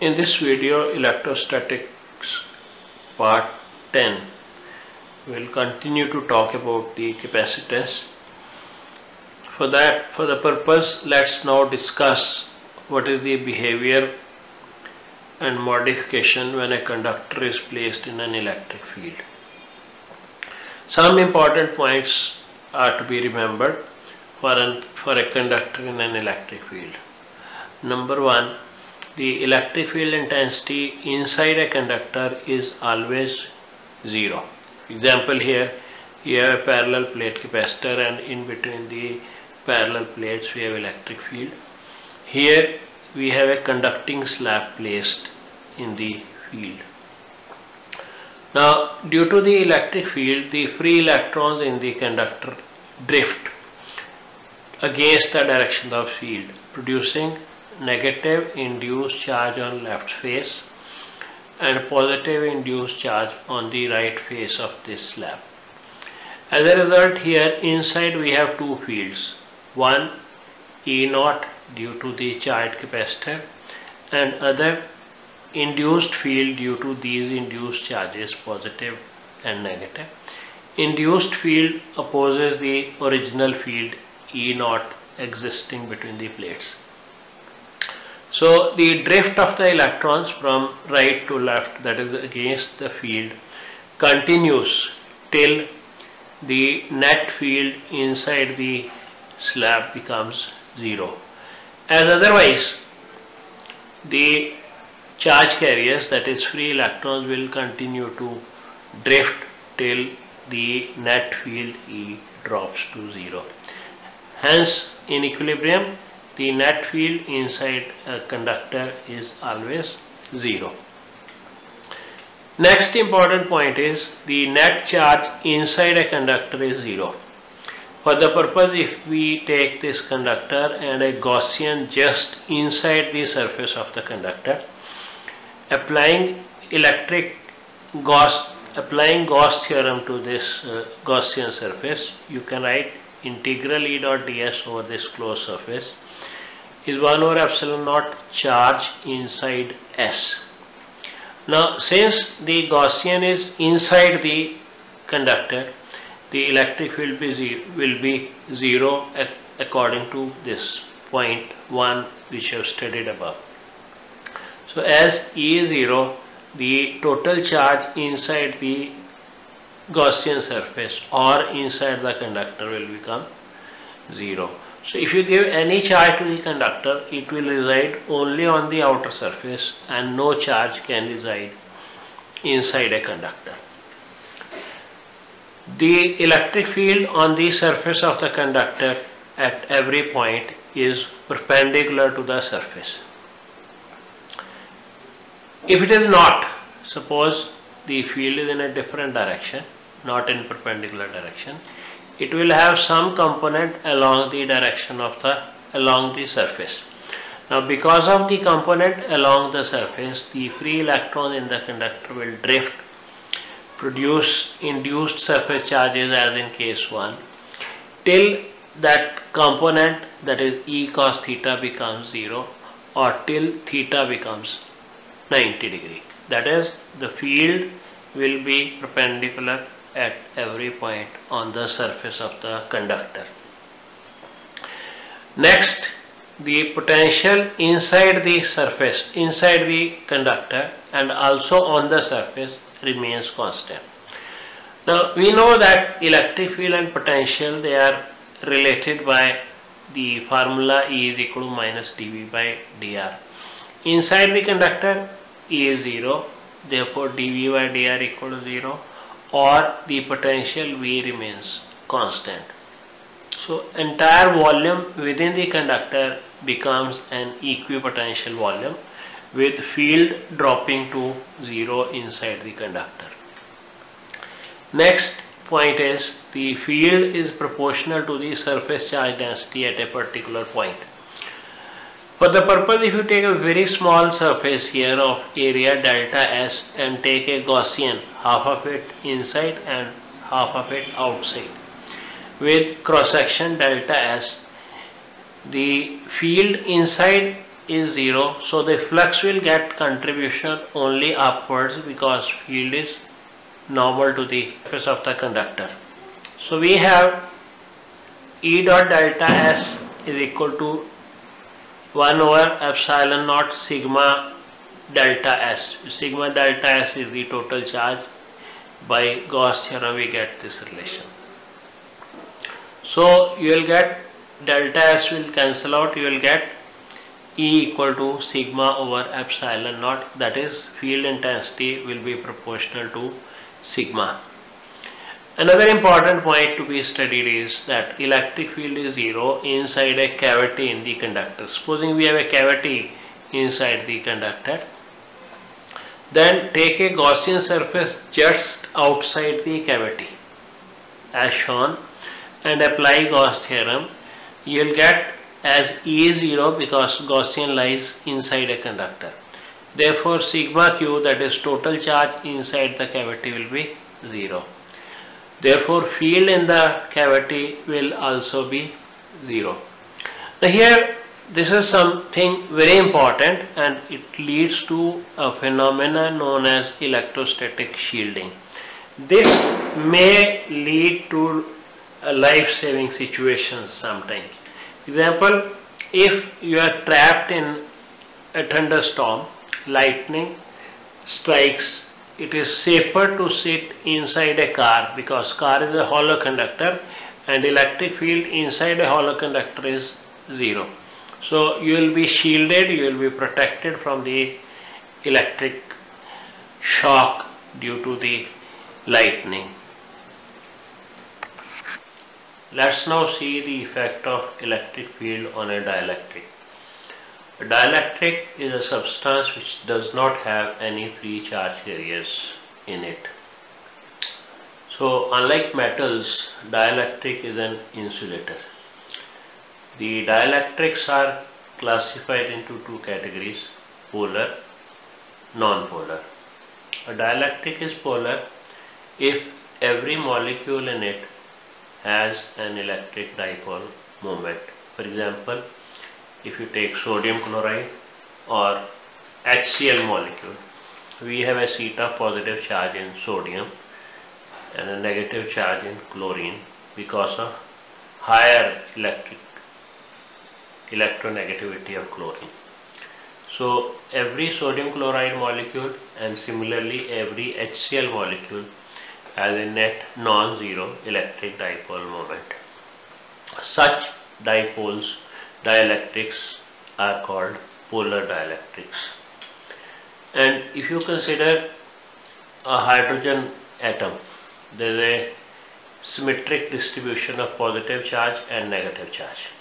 In this video, electrostatics part 10, we will continue to talk about the capacitance. For the purpose, let's now discuss what is the behavior and modification when a conductor is placed in an electric field. Some important points are to be remembered for a conductor in an electric field. Number one, the electric field intensity inside a conductor is always zero. Example, here you have a parallel plate capacitor and in between the parallel plates we have electric field. Here we have a conducting slab placed in the field. Now, due to the electric field, the free electrons in the conductor drift against the direction of field, producing negative induced charge on left face and positive induced charge on the right face of this slab. As a result, here inside we have two fields, one E0 due to the charged capacitor and other induced field due to these induced charges, positive and negative. Induced field opposes the original field E0 existing between the plates. So the drift of the electrons from right to left, that is against the field, continues till the net field inside the slab becomes zero. As otherwise, the charge carriers, that is free electrons, will continue to drift till the net field E drops to zero. Hence, in equilibrium, the net field inside a conductor is always zero. Next important point is the net charge inside a conductor is zero. For the purpose, if we take this conductor and a Gaussian just inside the surface of the conductor, applying Gauss theorem to this Gaussian surface, you can write integral E dot ds over this closed surface is 1 over epsilon naught charge inside S. Now, since the Gaussian is inside the conductor, the electric field will be zero according to this point 1 which I have studied above. So, as E is zero, the total charge inside the Gaussian surface or inside the conductor will become zero. So if you give any charge to the conductor, it will reside only on the outer surface and no charge can reside inside a conductor. The electric field on the surface of the conductor at every point is perpendicular to the surface. If it is not, suppose the field is in a different direction, not in perpendicular direction, it will have some component along the direction of along the surface. Now, because of the component along the surface, the free electrons in the conductor will drift, produce induced surface charges as in case 1, till that component, that is E cos theta, becomes 0 or till theta becomes 90 degree. That is, the field will be perpendicular at every point on the surface of the conductor. Next, the potential inside the surface, inside the conductor and also on the surface remains constant. Now, we know that electric field and potential, they are related by the formula E is equal to minus dV by dr. Inside the conductor, E is 0, therefore dV by dr equal to 0, or the potential V remains constant. So entire volume within the conductor becomes an equipotential volume with field dropping to 0 inside the conductor. Next point is the field is proportional to the surface charge density at a particular point. For the purpose, if you take a very small surface here of area delta S and take a Gaussian, half of it inside and half of it outside, with cross section delta S, the field inside is 0, so the flux will get contribution only upwards because field is normal to the surface of the conductor. So we have E dot delta S is equal to 1 over epsilon naught sigma delta S. Sigma delta S is the total charge. By Gauss theorem we get this relation. So you will get delta S will cancel out, you will get E equal to sigma over epsilon naught, that is field intensity will be proportional to sigma. Another important point to be studied is that electric field is 0 inside a cavity in the conductor. Supposing we have a cavity inside the conductor, then take a Gaussian surface just outside the cavity as shown and apply Gauss theorem. You will get as E is 0 because Gaussian lies inside a conductor. Therefore sigma q, that is total charge inside the cavity, will be 0. Therefore field in the cavity will also be 0. Now here this is something very important and it leads to a phenomenon known as electrostatic shielding. This may lead to life-saving situations sometimes. Example, if you are trapped in a thunderstorm, lightning strikes, it is safer to sit inside a car because car is a hollow conductor and electric field inside a hollow conductor is 0. So you will be shielded, you will be protected from the electric shock due to the lightning. Let's now see the effect of electric field on a dielectric. A dielectric is a substance which does not have any free charge carriers in it. So unlike metals, dielectric is an insulator. The dielectrics are classified into two categories: polar, non-polar. A dielectric is polar if every molecule in it has an electric dipole moment. For example, if you take sodium chloride or HCl molecule, we have a theta positive charge in sodium and a negative charge in chlorine because of higher electronegativity of chlorine. So every sodium chloride molecule and similarly every HCl molecule has a net non-zero electric dipole moment. Such dipoles, dielectrics, are called polar dielectrics. And if you consider a hydrogen atom, there is a symmetric distribution of positive charge and negative charge.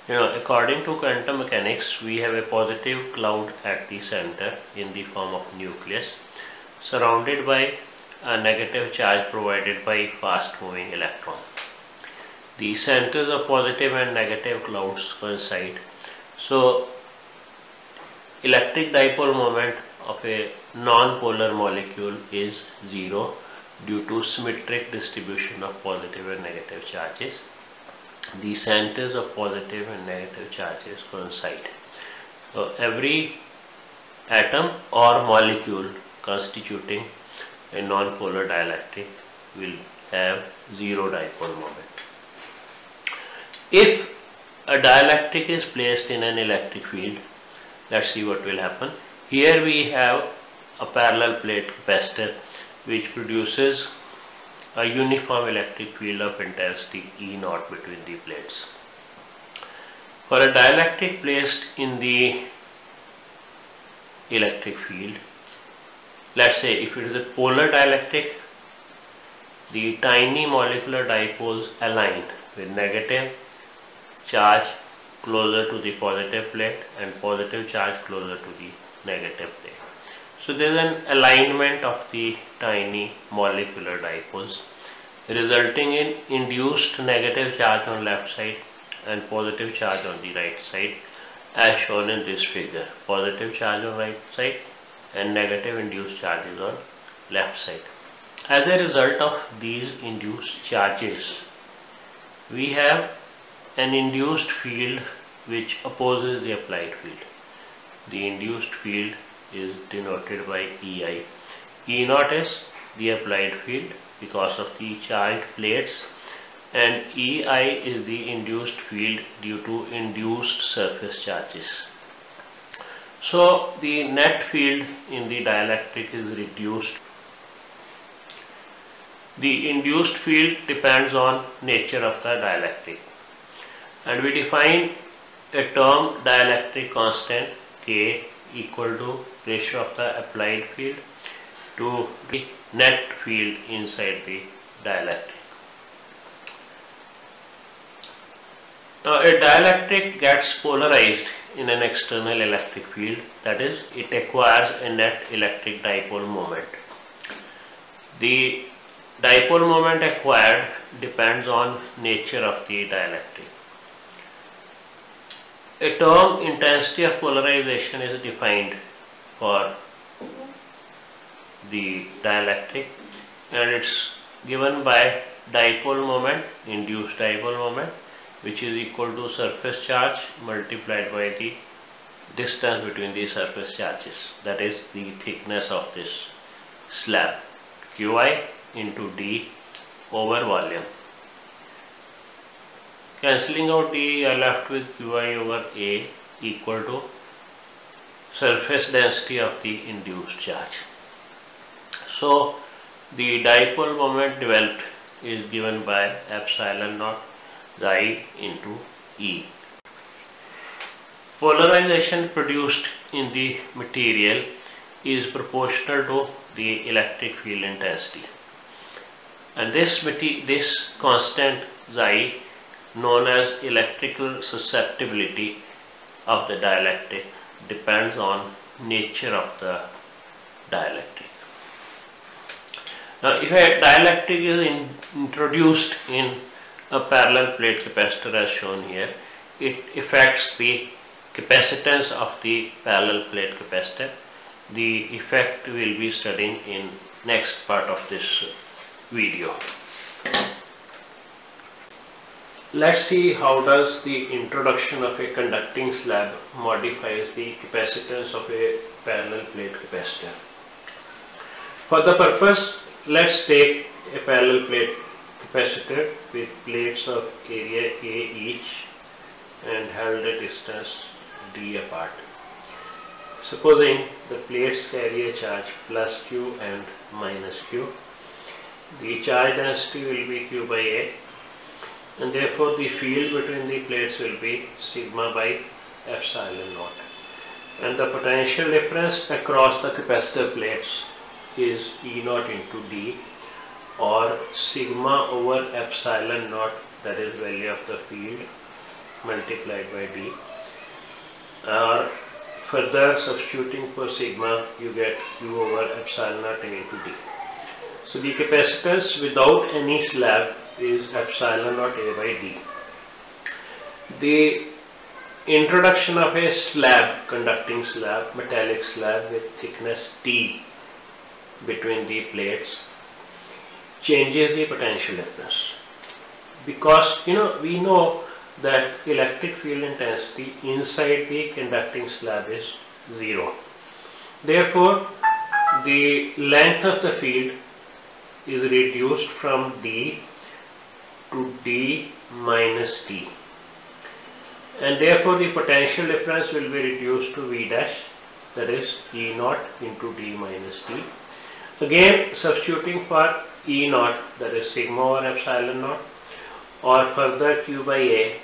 According to quantum mechanics, we have a positive cloud at the center in the form of nucleus, surrounded by a negative charge provided by fast moving electron. The centers of positive and negative clouds coincide. So electric dipole moment of a non-polar molecule is 0 due to symmetric distribution of positive and negative charges. The centers of positive and negative charges coincide. So every atom or molecule constituting a non-polar dielectric will have 0 dipole moment. If a dielectric is placed in an electric field, let's see what will happen. Here we have a parallel plate capacitor which produces a uniform electric field of intensity E naught between the plates. For a dielectric placed in the electric field, let's say if it is a polar dielectric, the tiny molecular dipoles align with negative charge closer to the positive plate and positive charge closer to the negative plate. So there is an alignment of the tiny molecular dipoles, resulting in induced negative charge on left side and positive charge on the right side, as shown in this figure. Positive charge on right side and negative induced charges on left side. As a result of these induced charges, we have an induced field which opposes the applied field. the induced field is denoted by EI. E naught is the applied field because of the charged plates, and EI is the induced field due to induced surface charges. So the net field in the dielectric is reduced. The induced field depends on nature of the dielectric, and we define a term dielectric constant K equal to ratio of the applied field to the net field inside the dielectric. Now a dielectric gets polarized in an external electric field, that is, it acquires a net electric dipole moment. The dipole moment acquired depends on nature of the dielectric. A term intensity of polarization is defined for the dielectric, and it's given by dipole moment, induced dipole moment, which is equal to surface charge multiplied by the distance between the surface charges, that is the thickness of this slab, Qi into d over volume. Cancelling out d, I left with Qi over A equal to surface density of the induced charge. So the dipole moment developed is given by epsilon naught xi into E. Polarization produced in the material is proportional to the electric field intensity, and this constant xi, known as electrical susceptibility of the dielectric, depends on nature of the dielectric. Now if a dielectric is introduced in a parallel plate capacitor as shown here, it affects the capacitance of the parallel plate capacitor. The effect we will be studying in next part of this video. Let's see how does the introduction of a conducting slab modifies the capacitance of a parallel plate capacitor. For the purpose, let's take a parallel plate capacitor with plates of area A each and held a distance d apart. Supposing the plates carry a charge plus q and minus q, the charge density will be q by A, and therefore the field between the plates will be sigma by epsilon naught, and the potential difference across the capacitor plates is E naught into d, or sigma over epsilon naught, that is value of the field, multiplied by d, or further substituting for sigma you get q over epsilon naught into d. So the capacitance without any slab is epsilon naught A by d. The introduction of a slab, conducting slab, metallic slab with thickness T between the plates, changes the potential difference, because we know that electric field intensity inside the conducting slab is 0. Therefore the length of the field is reduced from d to d minus t, and therefore the potential difference will be reduced to V dash, that is E naught into d minus t. Again substituting for E naught, that is sigma over epsilon naught, or further q by A,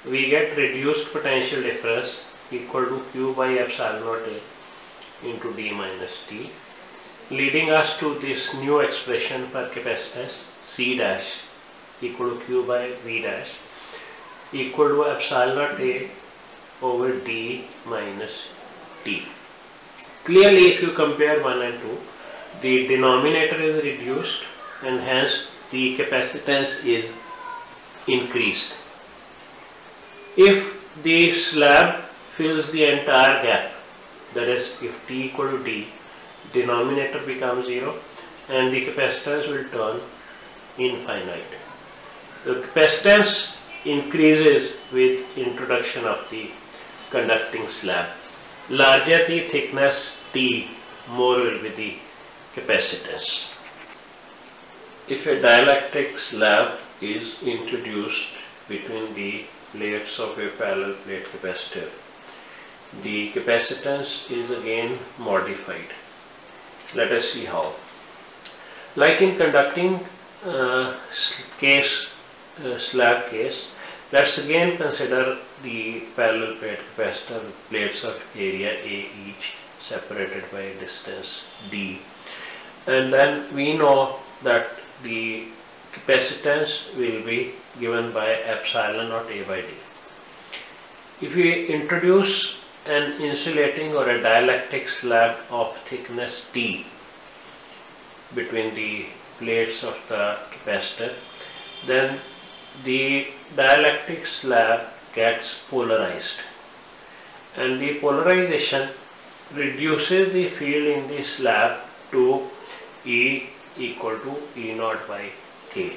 we get reduced potential difference equal to q by epsilon naught A into d minus t, leading us to this new expression for capacitance C dash equal to q by V dash equal to epsilon naught A over d minus t. Clearly, if you compare 1 and 2, the denominator is reduced and hence the capacitance is increased. If the slab fills the entire gap, that is if t equal to d, denominator becomes 0 and the capacitance will turn infinite. The capacitance increases with introduction of the conducting slab. Larger the thickness T, more will be the capacitance. If a dielectric slab is introduced between the plates of a parallel plate capacitor, the capacitance is again modified. Let us see how. Like in conducting slab case, let's again consider the parallel plate capacitor with plates of area A each, separated by a distance d, and then we know that the capacitance will be given by epsilon naught A by d. If we introduce an insulating or a dielectric slab of thickness T between the plates of the capacitor, then the dielectric slab gets polarized, and the polarization reduces the field in the slab to E equal to E naught by K.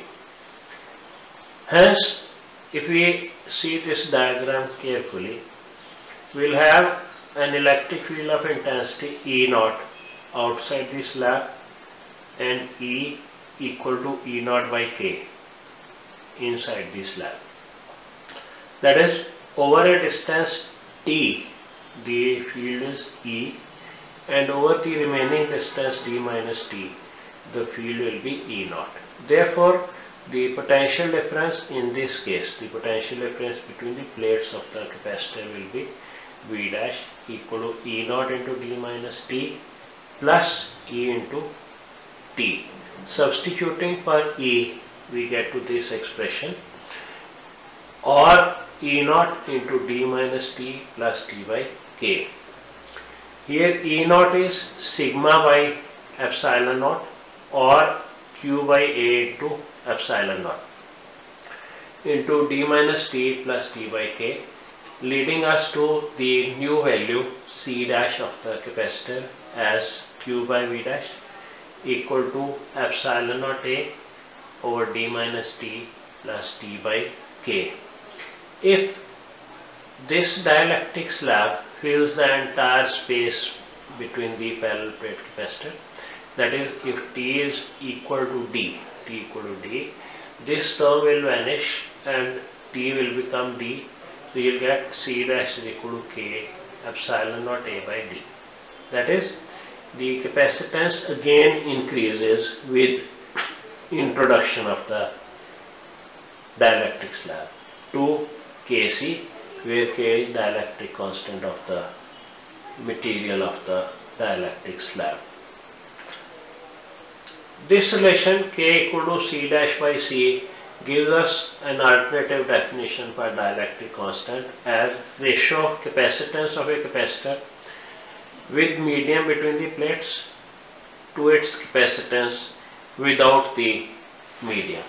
Hence, if we see this diagram carefully, we will have an electric field of intensity E naught outside the slab and E equal to E naught by K inside the slab. That is, over a distance T, the field is E, and over the remaining distance D minus T, the field will be E naught. Therefore, the potential difference in this case, the potential difference between the plates of the capacitor will be V dash equal to E naught into D minus T plus E into T. Substituting for E, we get to this expression, or E naught into D minus T plus T by K. Here E naught is sigma by epsilon naught or Q by A into epsilon naught into D minus T plus T by K, leading us to the new value C dash of the capacitor as Q by V dash equal to epsilon naught A over D minus T plus T by K. If this dielectric slab fills the entire space between the parallel plate capacitor, that is, if T is equal to D, this term will vanish and T will become D, so you will get C dash is equal to K epsilon naught A by D. That is, the capacitance again increases with introduction of the dielectric slab to Kc, where K is dielectric constant of the material of the dielectric slab. This relation K equal to C dash by C gives us an alternative definition for dielectric constant as ratio of capacitance of a capacitor with medium between the plates to its capacitance without the medium.